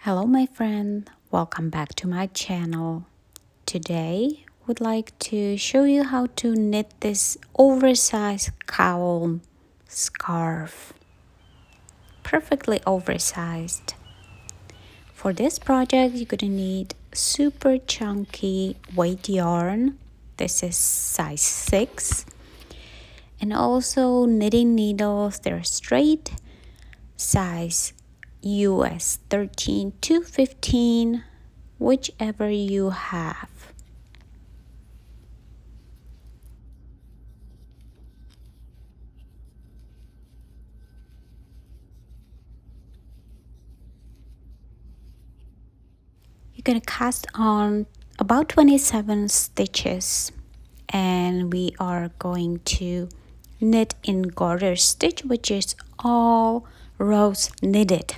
Hello my friend, welcome back to my channel. Today would like to show you how to knit this oversized cowl scarf. Perfectly oversized. For this project you're gonna need super chunky weight yarn. This is size 6. And also knitting needles, they're straight, size US 13 to 15, whichever you have. You're going to cast on about 27 stitches, and we are going to knit in garter stitch, which is all rows knitted.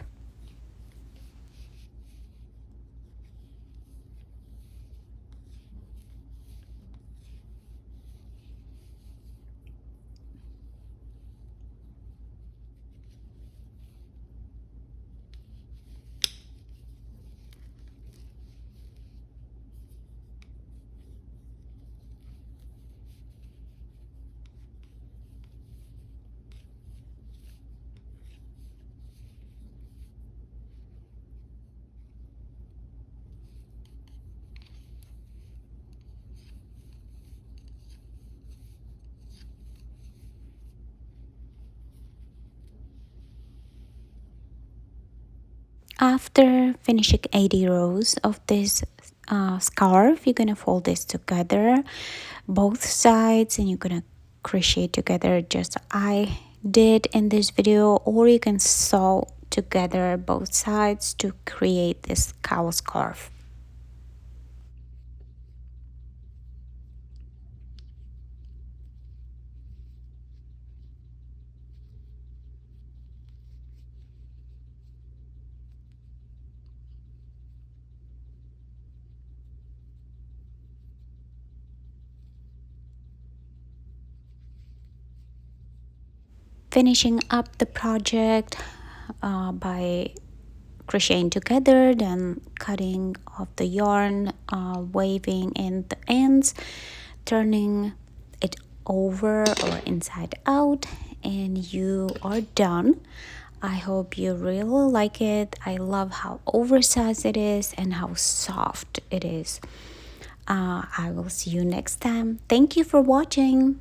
After finishing 80 rows of this scarf, you're gonna fold this together, both sides, and you're gonna crochet together just I did in this video, or you can sew together both sides to create this cowl scarf. Finishing up the project by crocheting together, then cutting off the yarn, waving in the ends, turning it over or inside out, and you are done. I hope you really like it. I love how oversized it is and how soft it is. I will see you next time. Thank you for watching.